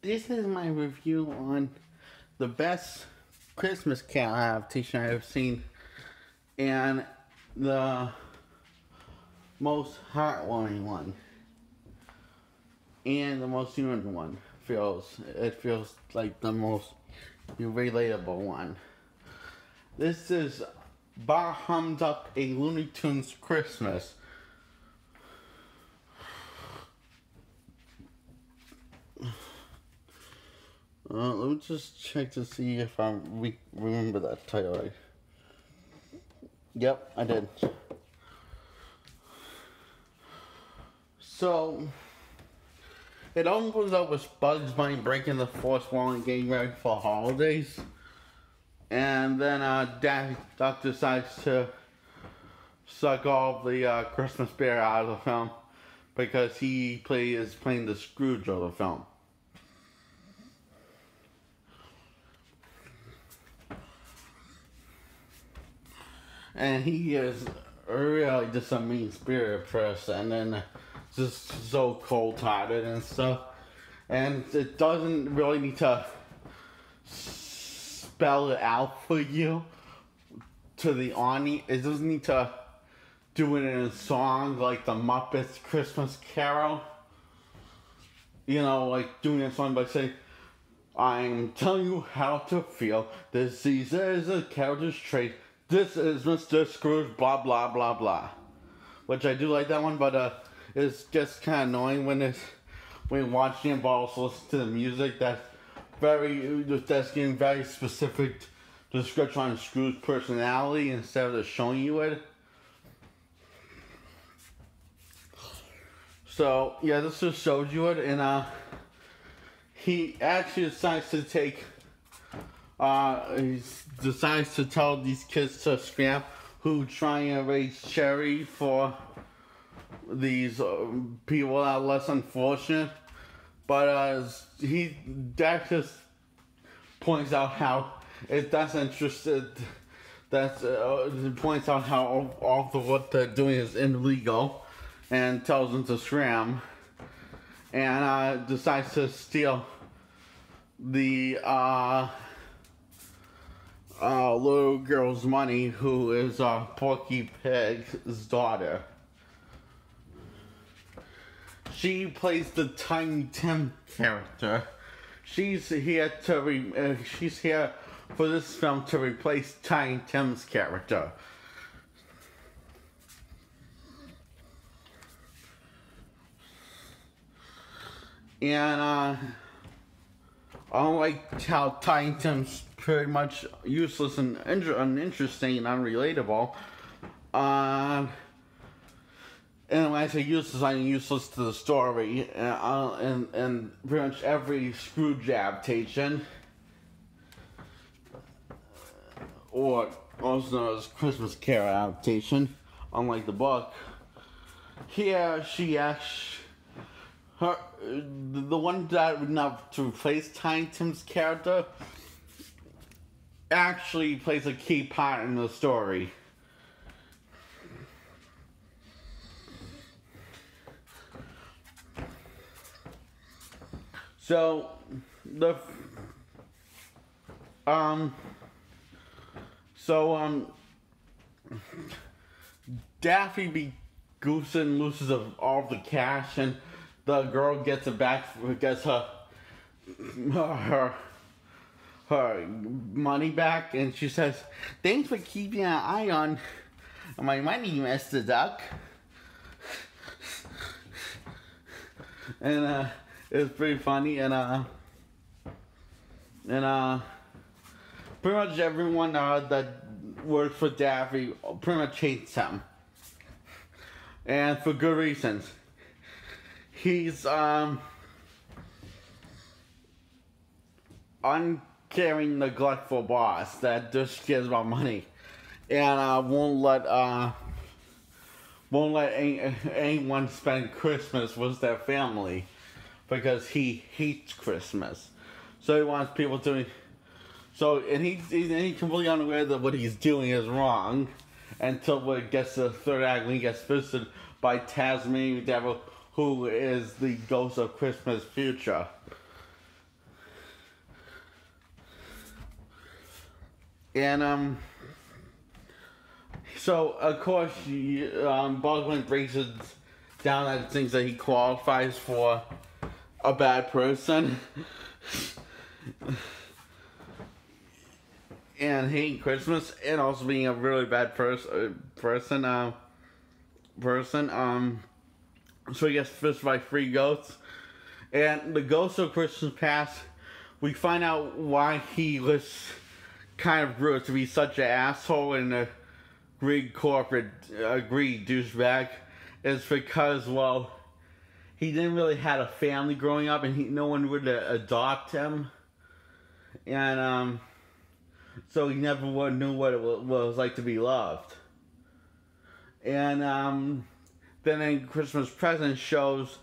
This is my review on the best Christmas Carol adaptation I have seen, and the most heartwarming one, and the most human one. It feels like the most relatable one. This is Bah Humduck, a Looney Tunes Christmas. Let me just check to see if I remember that title right. Yep, I did. So, it opens up with Bugs Bunny breaking the fourth wall and getting ready for holidays. And then Daffy Duck decides to suck all the Christmas spirit out of the film because he is playing the Scrooge of the film. And he is really just a mean-spirited person and just so cold-hearted and stuff. And it doesn't really need to spell it out for you to the audience. It doesn't need to do it in a song like the Muppets Christmas Carol. You know, like doing a song by saying, I'm telling you how to feel. This season is a character's trait. This is Mr. Scrooge, blah, blah, blah, blah. Which I do like that one, but it's just kind of annoying when you're watching it, but also listen to the music that's getting very specific description on Scrooge's personality instead of just showing you it. So, yeah, this just shows you it, and he actually decides to take he decides to tell these kids to scram who try and raise charity for these people that are less unfortunate. But that just points out how points out how all of what they're doing is illegal, and tells them to scram, and decides to steal the little girl's money, who is Porky Pig's daughter. She plays the Tiny Tim character. She's here for this film to replace Tiny Tim's character. And unlike how Tiny Tim's pretty much useless and uninteresting and unrelatable, and when I say useless, I mean useless to the story, and pretty much every Scrooge adaptation, or also known as Christmas Carol adaptation, unlike the book, here the one that would not to replace Tiny Tim's character actually plays a key part in the story. So Daffy Goosen loses all the cash, and the girl gets it back, gets her money back, and she says, "Thanks for keeping an eye on my money, Mr. Duck." And it's pretty funny, and pretty much everyone that works for Daffy pretty much hates him, and for good reasons. He's uncaring, neglectful boss that just cares about money, and won't let anyone spend Christmas with their family because he hates Christmas. So he wants people to. And he's completely unaware that what he's doing is wrong until it gets to the third act when he gets visited by Tasmanian Devil, who is the ghost of Christmas future. And so of course, Baldwin breaks it down that things that he qualifies for a bad person and hating Christmas, and also being a really bad person. So he gets fished by 3 ghosts, and the ghost of Christmas past. We find out why he was kind of grew to be such an asshole and a greed douchebag. Is because, well, he didn't really had a family growing up, and no one would adopt him, and so he never knew what it was like to be loved. And then in Christmas Present shows,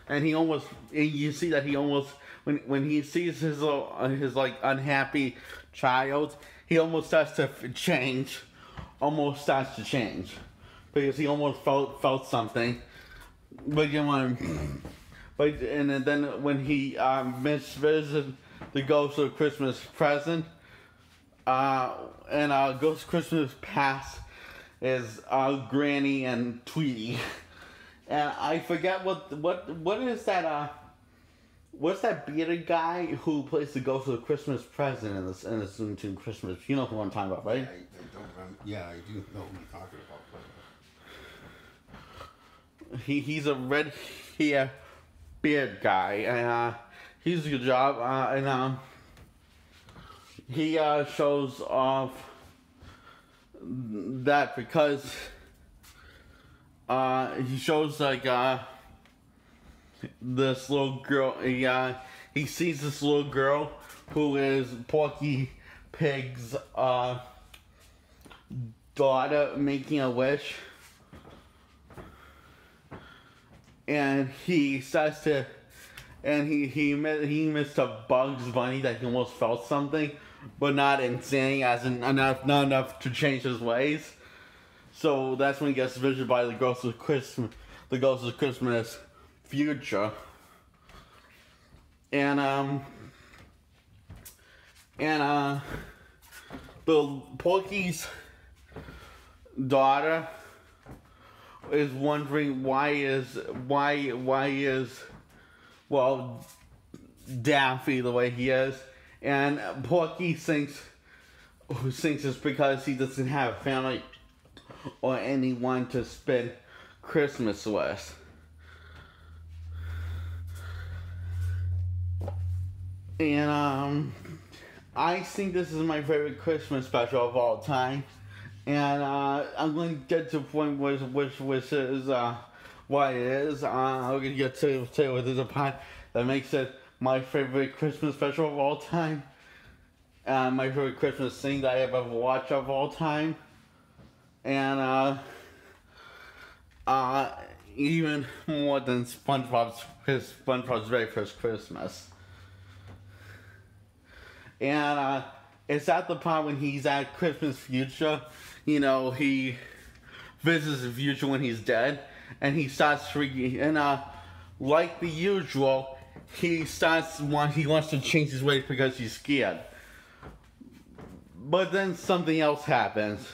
and you see that he almost, when he sees his like unhappy child, he almost starts to change, because he almost felt something. But and then when he visited the Ghost of Christmas Present, and Ghost of Christmas Past is Granny and Tweety, and I forget what is that what's that bearded guy who plays the Ghost of Christmas Present in this Looney Tunes Christmas? You know who I'm talking about, right? I don't remember. Yeah, I do know who you're talking about. He's a red hair beard guy, and he's a good job, and he shows off that because he shows like this little girl. He sees this little girl who is Porky Pig's daughter making a wish. And he starts to, and he missed a Bugs Bunny that he almost felt something, but not insane, as in not enough to change his ways. So that's when he gets visited by the Ghost of Christmas future. And the Porky's daughter is wondering why is Daffy the way he is, and Porky thinks it's because he doesn't have a family or anyone to spend Christmas with. And I think this is my favorite Christmas special of all time. And I'm going to get to the point which is what it is. I'm going to get to what is a part that makes it my favorite Christmas special of all time. My favorite Christmas thing that I have ever watched of all time. And even more than SpongeBob's very first Christmas. And it's at the part when he's at Christmas Future. You know, he visits the future when he's dead, and he starts freaking. And like the usual, he wants to change his ways because he's scared. But then something else happens.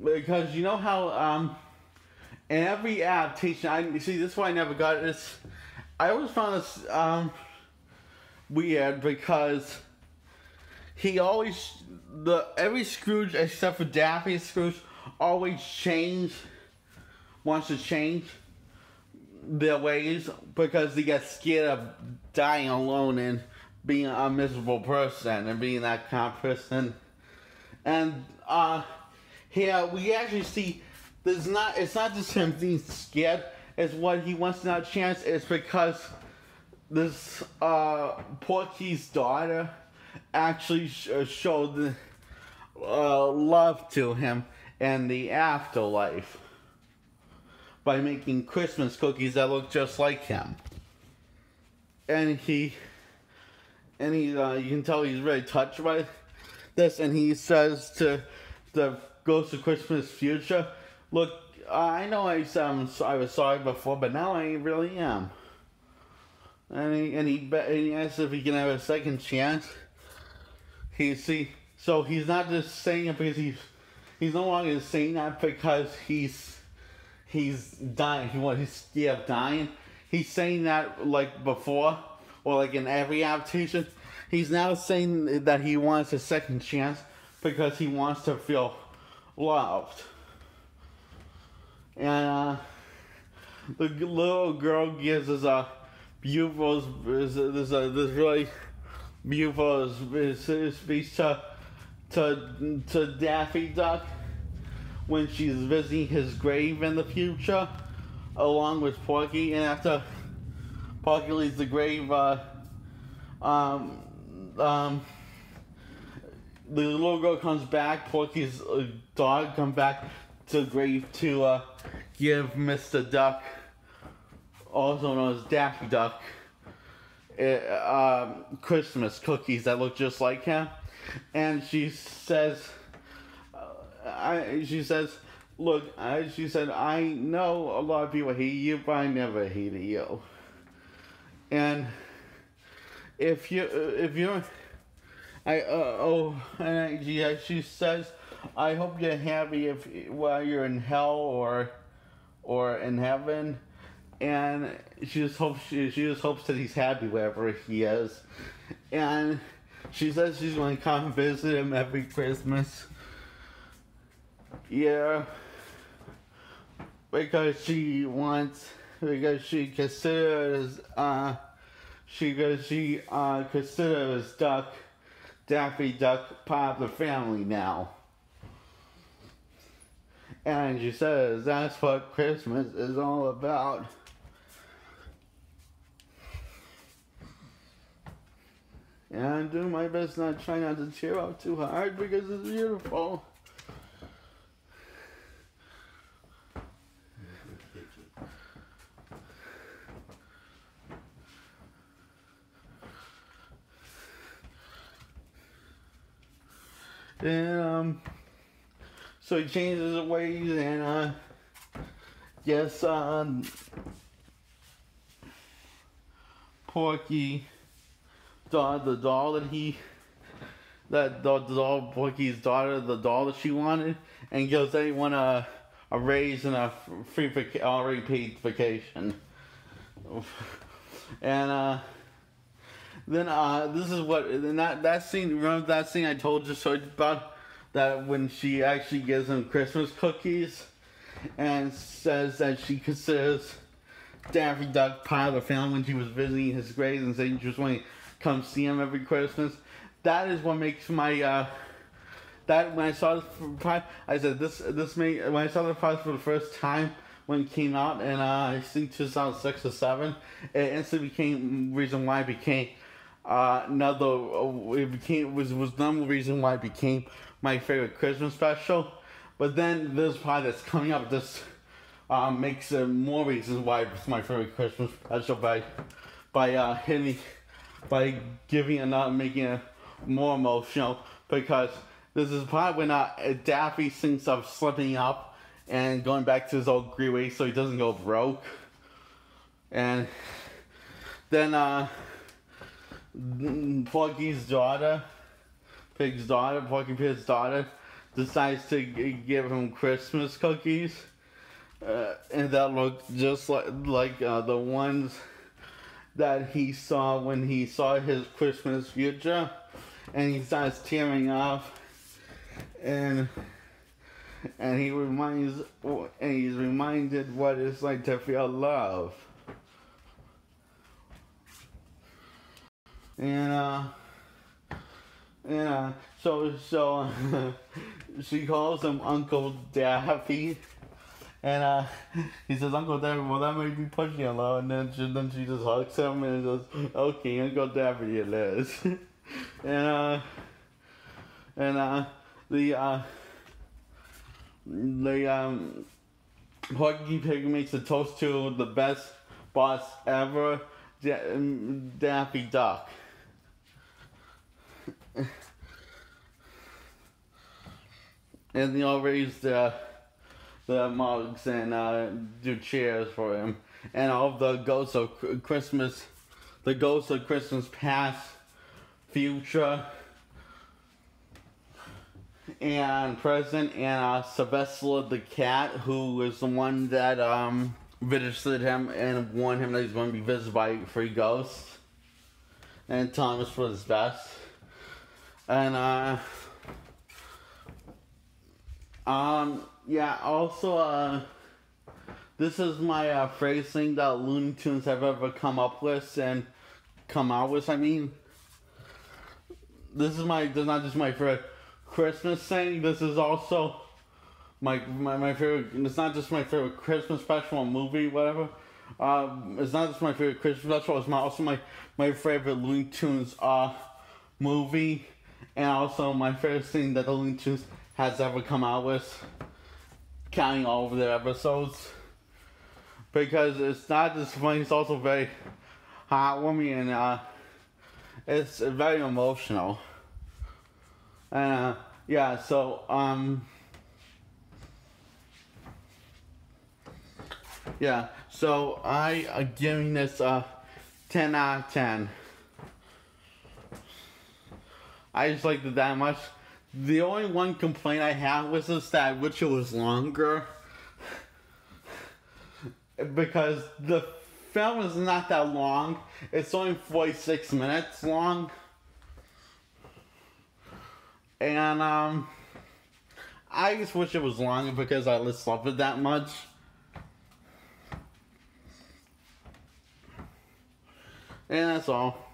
Because you know how in every adaptation, this is why I never got this. I always found this weird because every Scrooge except for Daffy Scrooge always wants to change their ways because they get scared of dying alone and being a miserable person and being that kind of person. And here we actually see it's not just him being scared. It's what he wants to not chance. It's because this Porky's daughter actually showed love to him in the afterlife by making Christmas cookies that look just like him. And you can tell he's really touched by this, and he says to the Ghost of Christmas Future, "Look, I know I was sorry before, but now I really am." and he asks if he can have a second chance. So he's not just saying it because he's no longer saying that because he's dying. He's scared of dying. He's saying that like before, or like in every adaptation. He's now saying that he wants a second chance because he wants to feel loved. And the little girl gives us a beautiful, this really beautiful speech to Daffy Duck when she's visiting his grave in the future, along with Porky. And after Porky leaves the grave, the little girl comes back. Porky's dog comes back to the grave to give Mr. Duck, also known as Daffy Duck, Christmas cookies that look just like him. And she says, look, she said, I know a lot of people hate you, but I never hated you. And she says, I hope you're happy while you're in hell or in heaven. And she just hopes that he's happy wherever he is. And she says she's going to come visit him every Christmas. Yeah. Because she considers Daffy Duck part of the family now. And she says that's what Christmas is all about. And I'm doing my best not trying not to tear up too hard because it's beautiful. And so he changes his ways, and Porky, the doll Porky's daughter, the doll that she wanted, and gives everyone a raise and a free already paid vacation. And then this is what, and that scene, remember that scene I told you so about, that when she actually gives him Christmas cookies and says that she considers Daffy Duck part of the family when she was visiting his grave and saying she was going to come see him every Christmas. That is what makes my that when I saw this part, I said when I saw the part for the first time when it came out, and I think 2006 or 2007, it instantly became reason why it became was number reason why it became my favorite Christmas special. But then this part that's coming up, this makes more reasons why it's my favorite Christmas special by giving making it more emotional, because this is the part when Daffy thinks of slipping up and going back to his old greenway so he doesn't go broke. And then Porky Pig's daughter, decides to give him Christmas cookies, and that look just like the ones that he saw when he saw his Christmas future, and he starts tearing up, and he's reminded what it's like to feel love. So she calls him Uncle Daffy, and he says, Uncle Daffy, well, that may be pushing it a lot. And then she just hugs him and says, okay, Uncle Daffy it is. Porky Pig makes a toast to the best boss ever, Daffy Duck. And they all raise the mugs and do cheers for him. And all of the ghosts of Christmas the ghost of Christmas past, future, and present, and Sylvester the cat, who is the one that visited him and warned him that he's going to be visited by 3 ghosts, and telling him for his best. And yeah, also this is my favorite thing that Looney Tunes have ever come up with and come out with. I mean, this is not just my favorite Christmas thing. This is also my favorite. It's not just my favorite Christmas special movie, whatever. It's not just my favorite Christmas special. It's also my favorite Looney Tunes movie, and also my favorite thing that the Looney Tunes has ever come out with, counting all of their episodes. Because it's not just funny, it's also very heartwarming, and it's very emotional. And yeah, so yeah, so I am giving this 10 out of 10. I just liked it that much. The only one complaint I have with this that I wish it was longer, because the film is not that long. It's only 46 minutes long. And I just wish it was longer because I just love it that much. And that's all.